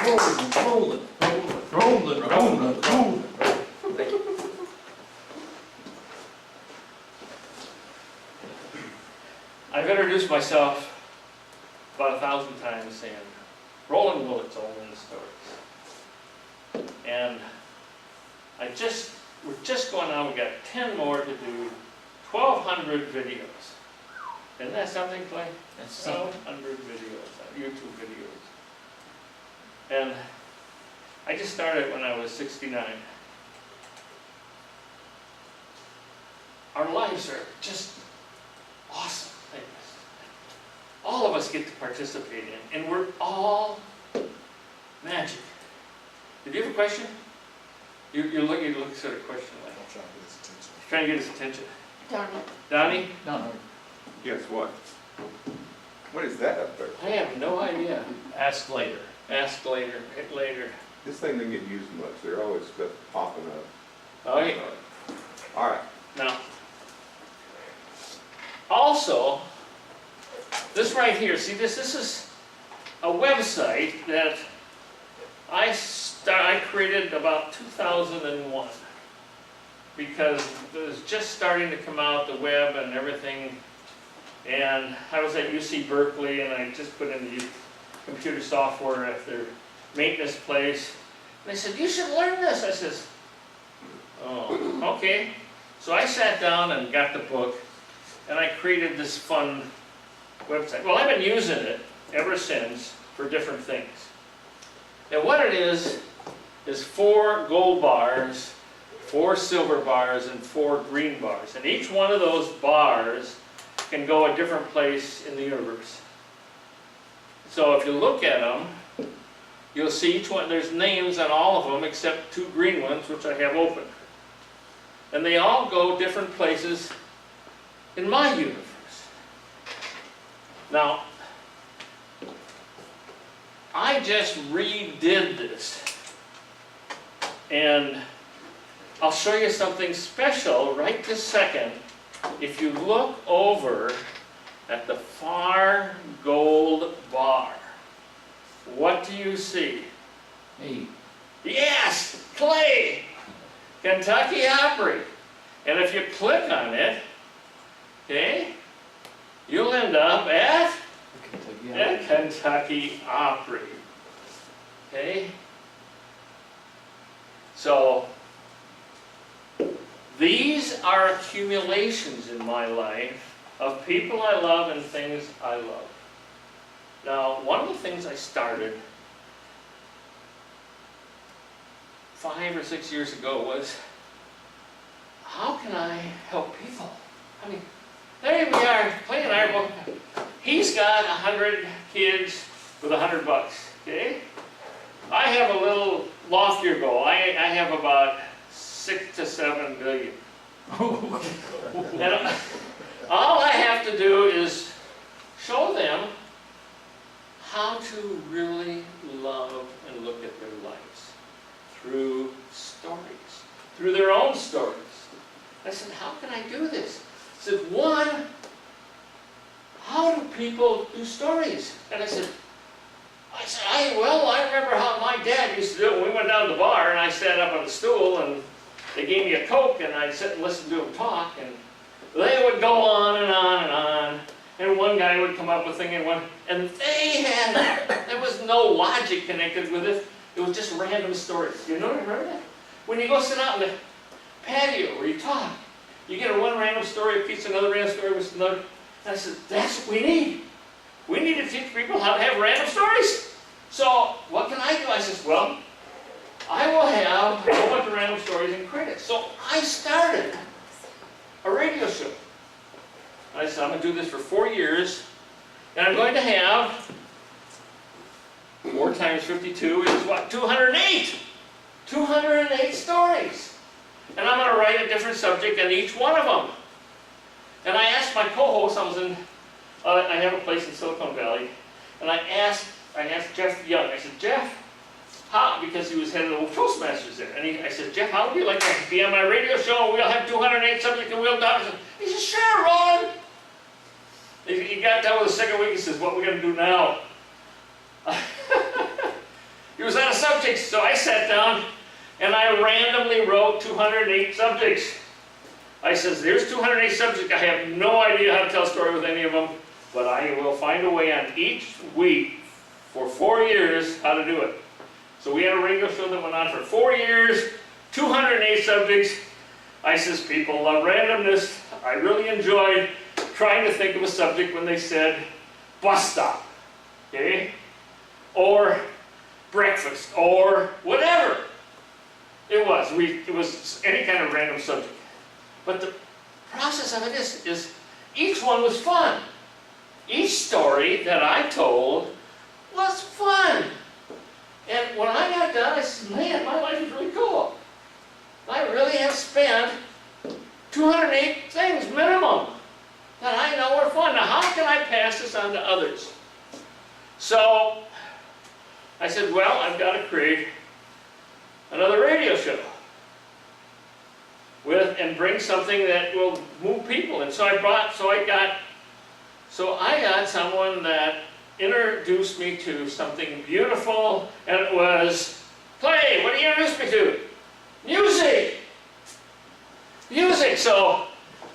Roland. I've introduced myself about 1,000 times saying, Roland Willet's Old in the Stories. And we're just going on, we've got 10 more to do, 1,200 videos. Isn't that something, Clay? That's 1,200 videos, YouTube videos. And I just started when I was 69. Our lives are just awesome things. All of us get to participate in, and we're all magic. Did you have a question? You look sort of question like. Trying to get his attention. Donnie? No. Guess what? What is that up there? I have no idea. Ask later. Ask later, hit later. This thing doesn't get used much. There's always stuff popping up. Oh, yeah. All right. Now, also, this right here, see this is a website that I created about 2001 because it was just starting to come out, the web and everything, and I was at UC Berkeley and I just put in the computer software at their maintenance place, and they said, you should learn this. I says, oh, okay. So I sat down and got the book, and I created this fun website. Well, I've been using it ever since for different things. And what it is 4 gold bars, 4 silver bars, and 4 green bars. And each one of those bars can go a different place in the universe. So if you look at them, you'll see each one, there's names on all of them except 2 green ones, which I have open. And they all go different places in my universe. Now, I just redid this, and I'll show you something special right this second. If you look over at the far gold bar, what do you see? Hey. Yes, Clay, Kentucky Opry. And if you click on it, okay, you'll end up at Kentucky Opry. Okay? So, these are accumulations in my life of people I love and things I love. Now, one of the things I started 5 or 6 years ago was, how can I help people? I mean, there we are, Clay and I, well, he's got 100 kids with $100, okay? I have a little loftier goal. I have about 6 to 7 billion. And all I have to do is show them how to really love and look at their lives through stories, through their own stories. I said, how can I do this? I said, one, how do people do stories? And I said, I remember how my dad used to do it when we went down to the bar and I sat up on the stool and they gave me a Coke and I'd sit and listen to them talk, and they would go on and on and on. And one guy would come up with a thing and there was no logic connected with it. It was just random stories. You know, remember that? When you go sit out in the patio where you talk, you get one random story, a piece of another random story, with another. And I said, that's what we need. We need to teach people how to have random stories. So what can I do? I said, well, I will have a whole bunch of random stories and create it. So I started a radio show. I said, I'm going to do this for 4 years, and I'm going to have 4 times 52 is what? 208! 208 stories. And I'm going to write a different subject in each one of them. And I asked my co-host, I have a place in Silicon Valley, and I asked Jeff Young, I said, Jeff, how, because he was head of the Toastmasters there, and I said, Jeff, how would you like to be on my radio show, and we'll have 208 subjects and we'll talk? He said, sure, Roland. He got done with the second week, he says, what are we going to do now? He was out of subjects, so I sat down and I randomly wrote 208 subjects. I says, there's 208 subjects. I have no idea how to tell a story with any of them, but I will find a way on each week for 4 years how to do it. So we had a radio show that went on for 4 years, 208 subjects. I says, people love randomness. I really enjoyed trying to think of a subject when they said bus stop, okay? Or breakfast, or whatever it was. It was any kind of random subject. But the process of it is each one was fun. Each story that I told was fun. And when I got done, I said, man, my life is really cool. I really have spent 208 things minimum that I know are fun. Now, how can I pass this on to others? So I said, well, I've got to create another radio show and bring something that will move people. And so I got someone that introduced me to something beautiful, and it was, Clay, what did you introduce me to? Music! Music! So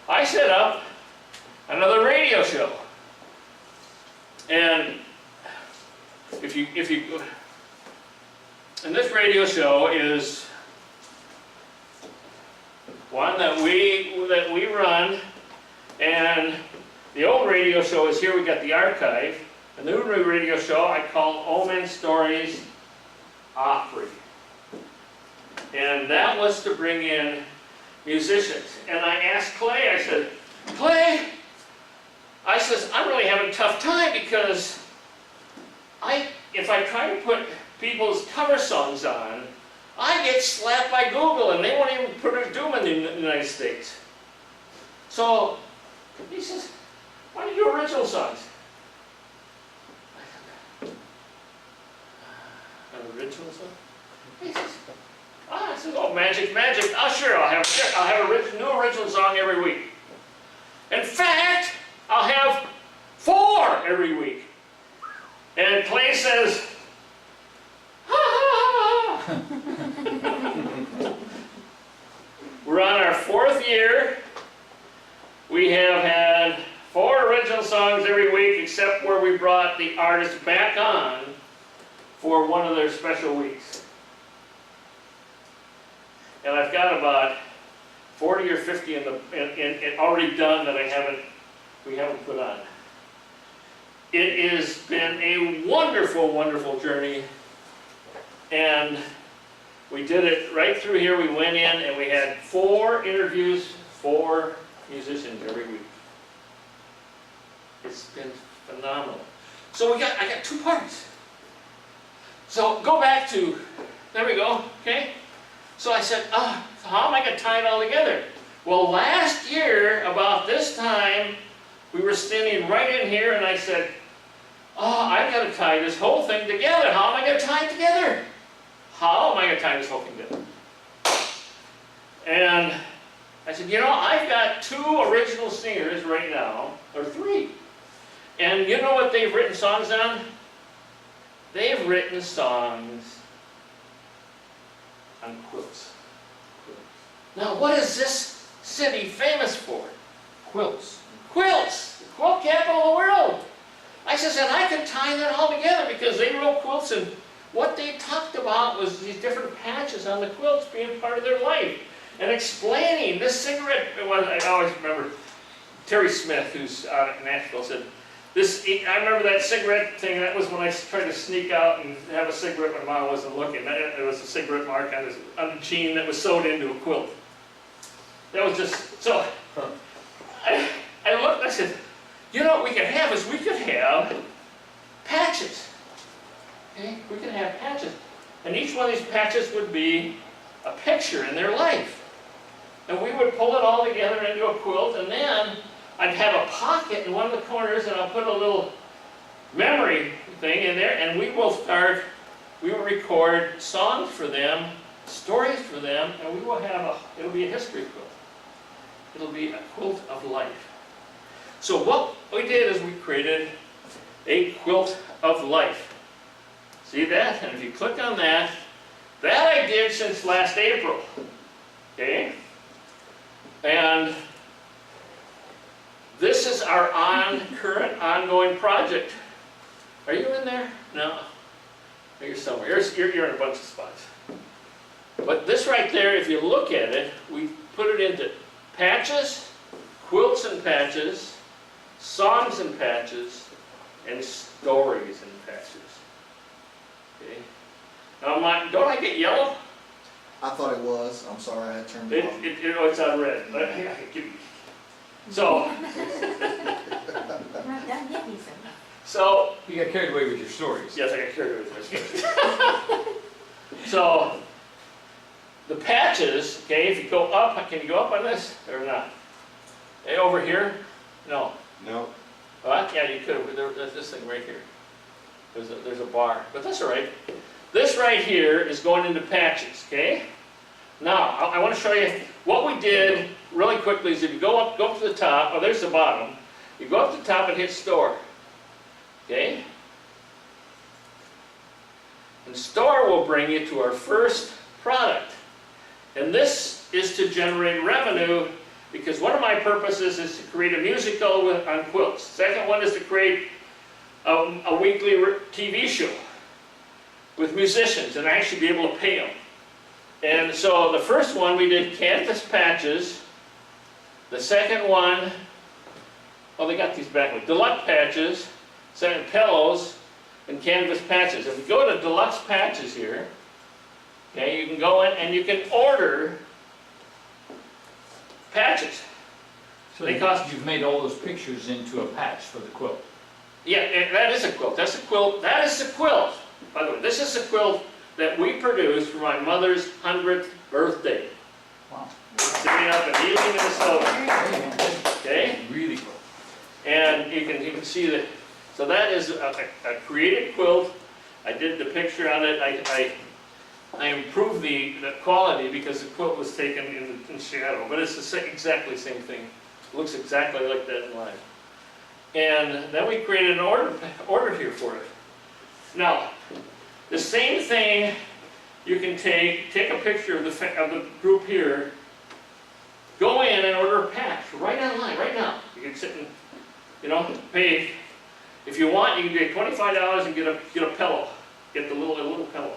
I set up another radio show. And and this radio show is one that we run, and the old radio show is here. We got the archive. The new radio show I call Omen Stories Opry, and that was to bring in musicians. And I asked Clay. I said, Clay, I'm really having a tough time because if I try to put people's cover songs on, I get slapped by Google and they won't even do them in the United States. So he says, why don't you do original songs? An original song? He says, I said, oh, magic. Oh, sure, I'll have a new original song every week. In fact, I'll have 4 every week. And Clay says, ha ha ha. We're on our 4th year. We have had 4 original songs every week, except where we brought the artists back on for one of their special weeks. And I've got about 40 or 50 in already done that we haven't put on. It has been a wonderful, wonderful journey, and we did it right through here. We went in and we had 4 interviews, 4 musicians every week. It's been phenomenal. So I got 2 parts. So go back to, there we go, okay? So I said, how am I going to tie it all together? Well, last year, about this time, we were standing right in here and I said, I've got to tie this whole thing together. How am I going to tie it together? How am I going to tie this whole thing together? And I said, I've got 2 original singers right now, or 3. And you know what they've written songs on? They've written songs on quilts. Now, what is this city famous for? Quilts. Quilts! The quilt capital of the world! I says, and I could tie that all together because they wrote quilts, and what they talked about was these different patches on the quilts being part of their life. And explaining this cigarette, I always remember Terry Smith, who's out at Nashville, said, I remember that cigarette thing. That was when I tried to sneak out and have a cigarette when Mom wasn't looking. There was a cigarette mark on the jean that was sewed into a quilt. That was just, so I looked and I said, what we could have is we could have patches. Okay? We could have patches. And each one of these patches would be a picture in their life. And we would pull it all together into a quilt, and then I'd have a pocket in one of the corners, and I'll put a little memory thing in there, and we will record songs for them, stories for them, and we will have it'll be a history quilt. It'll be a quilt of life. So what we did is we created a quilt of life. See that? And if you click on that, that I did since last April. Okay? And this is our current ongoing project. Are you in there? No. You're somewhere. You're in a bunch of spots. But this right there, if you look at it, we put it into patches, quilts and patches, songs and patches, and stories and patches. Okay. Now, don't I get yellow? I thought it was. I'm sorry, I turned it off. It's on red. So, so, You got carried away with your stories. yes, I got carried away with this. So, the patches, okay, if you go up, can you go up on this or not? Hey, over here? No. No. What? Yeah, you could. There's this thing right here. There's a bar, but that's all right. This right here is going into patches, okay? Now, I want to show you what we did really quickly is if you go up to the top, oh, there's the bottom. You go up to the top and hit store, okay? And store will bring you to our first product. And this is to generate revenue because one of my purposes is to create a musical on quilts. Second one is to create a weekly TV show with musicians and actually be able to pay them. And so the first one we did canvas patches. The second one, oh, they got these backwards. Deluxe patches, second pillows, and canvas patches. If we go to deluxe patches here, okay, you can go in and you can order patches. So They cost- you've made all those pictures into a patch for the quilt. Yeah, and that is a quilt. That's a quilt. That is a quilt. By the way, this is a quilt that we produced for my mother's 100th birthday. Wow. Sitting up in Ely, Minnesota. Okay? Really cool. And you can see that. So that is a created quilt. I did the picture on it. I improved the quality because the quilt was taken in shadow. But it's the exactly same thing. It looks exactly like that in live. And then we created an order here for it. Now, the same thing you can take a picture of the group here, go in and order a patch right online, right now. You can sit and, pay. If you want, you can pay $25 and get a pillow, get a little pillow.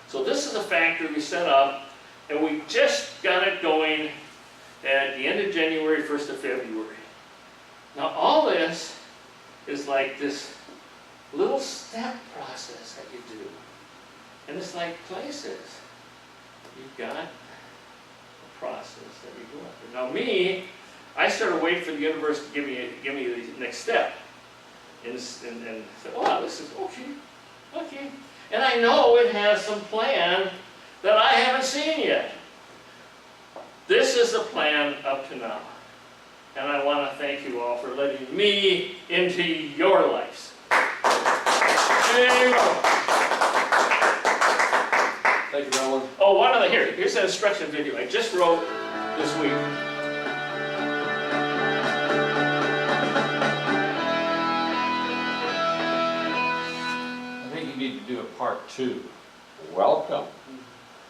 So this is a factory we set up, and we just got it going at the end of January, 1st of February. Now all this is like this little step process that you do. And it's like places. You've got a process that you go after. Now me, I started waiting for the universe to give me the next step. And said, wow, this is okay. And I know it has some plan that I haven't seen yet. This is the plan up to now. And I want to thank you all for letting me into your lives. There you go. Thank you, Roland. Oh, one other, here's an instruction video I just wrote this week. I think you need to do a part 2. Welcome.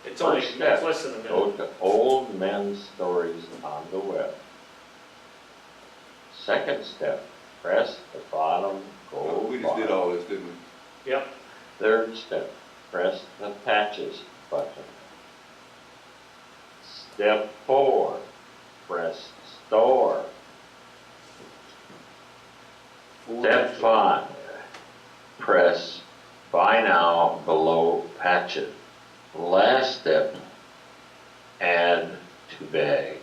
It's only First step, less than a minute. Go to Old Men's Stories on the web. Second step, press the bottom gold We just did bar. all this, didn't we? Yep. Third step, press the patches button. Step 4, press store. Step 5, press buy now below patches. Last step, add to bag.